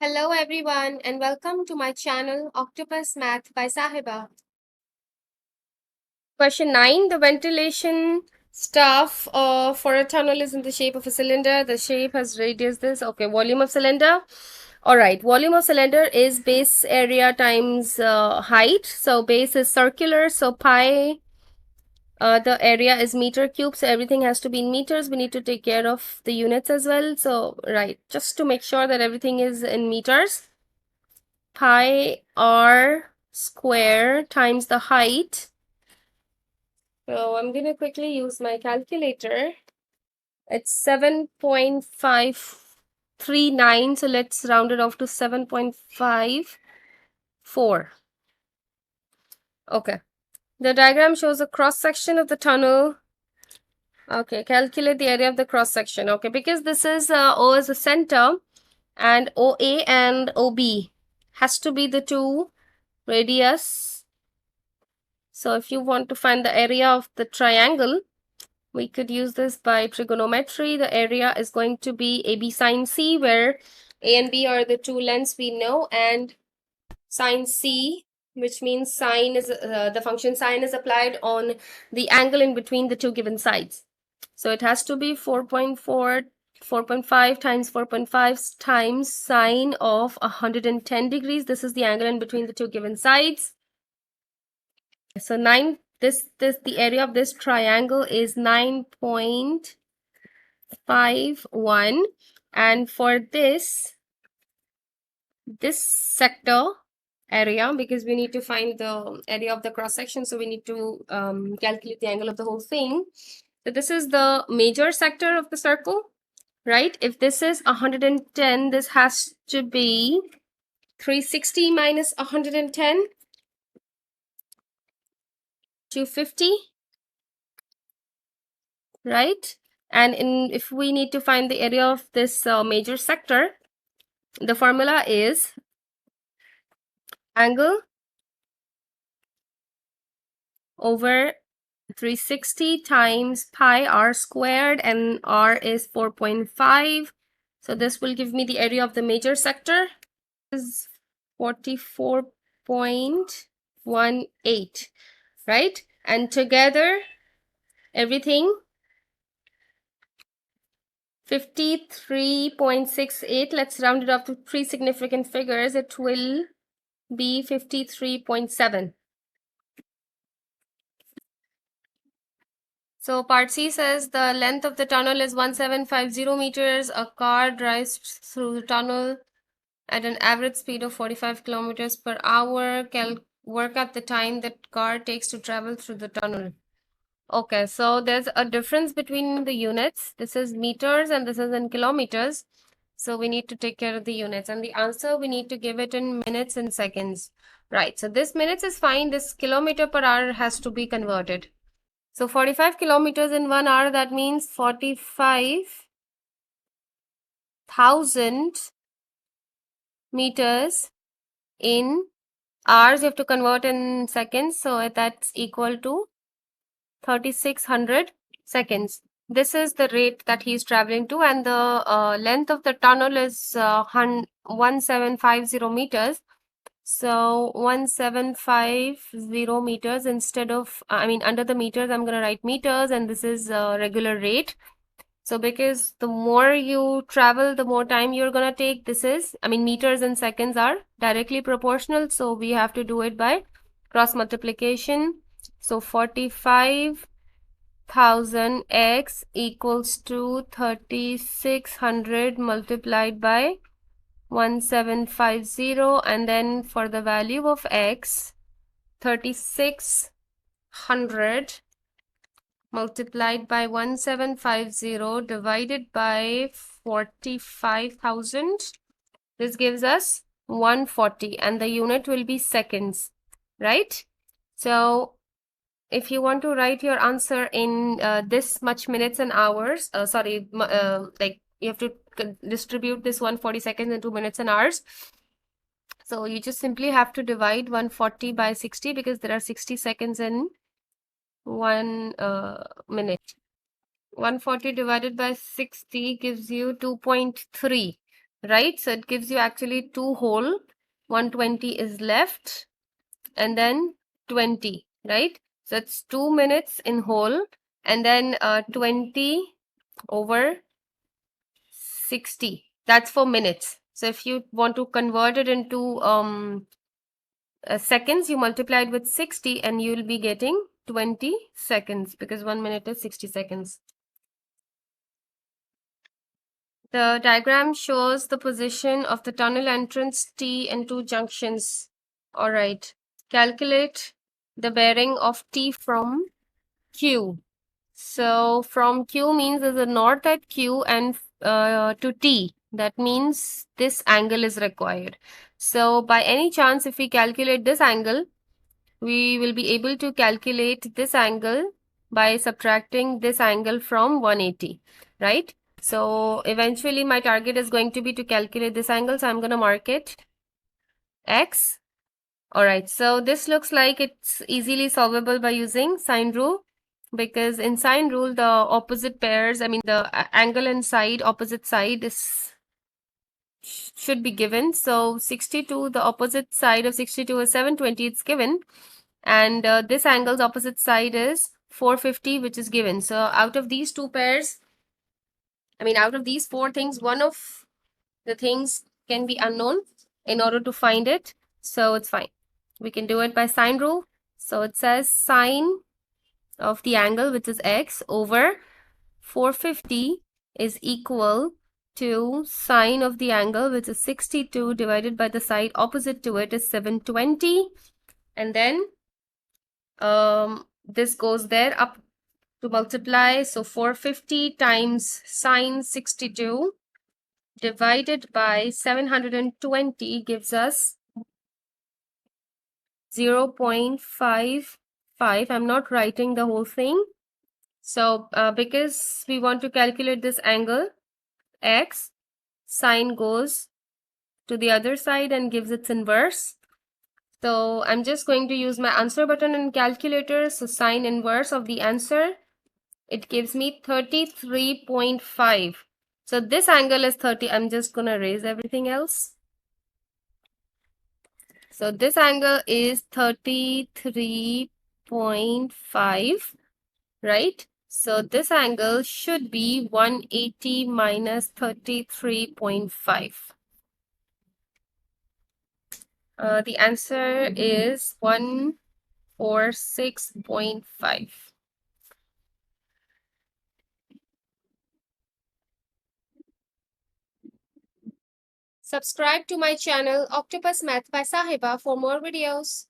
Hello everyone and welcome to my channel Octopus Math by Sahiba. Question 9. The ventilation staff for a tunnel is in the shape of a cylinder. The shape has radius this. Okay, volume of cylinder. Alright, volume of cylinder is base area times height. So base is circular, so pi the area is meter cube, so everything has to be in meters. We need to take care of the units as well. So right, just to make sure that everything is in meters. Pi r square times the height. So I'm going to quickly use my calculator. It's 7.539. So let's round it off to 7.54. Okay. The diagram shows a cross section of the tunnel. Okay, calculate the area of the cross section. Okay, because this is O is the center and OA and OB has to be the two radius. So if you want to find the area of the triangle, we could use this by trigonometry. The area is going to be AB sine C, where A and B are the two lengths we know, and sine C, which means sine is the function sine is applied on the angle in between the two given sides. So it has to be 4.5 times 4.5 times sine of 110 degrees. This is the angle in between the two given sides. So the area of this triangle is 9.51, and for this sector area, because we need to find the area of the cross section, so we need to calculate the angle of the whole thing. So this is the major sector of the circle, right? If this is 110, this has to be 360 minus 110, 250, right? And if we need to find the area of this major sector, the formula is angle over 360 times pi r squared, and r is 4.5. So this will give me the area of the major sector is 44.18, right? And together everything 53.68. Let's round it up to three significant figures. It will be 53.7. So part C says the length of the tunnel is 1750 meters. A car drives through the tunnel at an average speed of 45 kilometers per hour. Work out the time that car takes to travel through the tunnel. Okay, so there's a difference between the units. This is meters and this is in kilometers. So we need to take care of the units, and the answer we need to give it in minutes and seconds. Right, so this minutes is fine. This kilometer per hour has to be converted. So 45 kilometers in 1 hour, that means 45,000 meters in hours. You have to convert in seconds. So that's equal to 3,600 seconds. This is the rate that he's traveling to, and the length of the tunnel is 1750 meters. So 1750 meters instead of, under the meters, I'm going to write meters, and this is regular rate. So because the more you travel, the more time you're going to take. This is, meters and seconds are directly proportional. So we have to do it by cross multiplication. So 45,000 x equals to 3,600 multiplied by 1750, and then for the value of x, 3,600 multiplied by 1750 divided by 45,000. This gives us 140, and the unit will be seconds, right? So if you want to write your answer in this much minutes and hours, like you have to distribute this 140 seconds into minutes and hours. So you just simply have to divide 140 by 60, because there are 60 seconds in 1 minute. 140 divided by 60 gives you 2.3. right? So it gives you actually 2 whole, 120 is left, and then 20, right? So it's 2 minutes in whole, and then 20 over 60. That's for minutes. So if you want to convert it into seconds, you multiply it with 60 and you'll be getting 20 seconds, because 1 minute is 60 seconds. The diagram shows the position of the tunnel entrance T and 2 junctions. All right. Calculate the bearing of T from Q. So from Q means there's a north at Q, and to T. That means this angle is required. So by any chance, if we calculate this angle, we will be able to calculate this angle by subtracting this angle from 180, right? So eventually my target is going to be to calculate this angle. So I'm going to mark it X. All right. So this looks like it's easily solvable by using sine rule, because in sine rule, the opposite pairs, I mean the angle and side, opposite side is should be given. So 62, the opposite side of 62 is 720, it's given. And this angle's opposite side is 450, which is given. So out of these two pairs, I mean, out of these four things, one of the things can be unknown in order to find it. So it's fine. We can do it by sine rule. So it says sine of the angle, which is x, over 450 is equal to sine of the angle, which is 62, divided by the side opposite to it is 720. And then this goes there up to multiply. So 450 times sine 62 divided by 720 gives us 0.55. I'm not writing the whole thing. So because we want to calculate this angle x, sine goes to the other side and gives its inverse. So I'm just going to use my answer button in calculator. So sine inverse of the answer, it gives me 33.5. So this angle is 30. I'm just going to erase everything else. So this angle is 33.5, right? So this angle should be 180 minus 33.5. The answer is 146.5. Subscribe to my channel Octopus Math by Sahiba for more videos.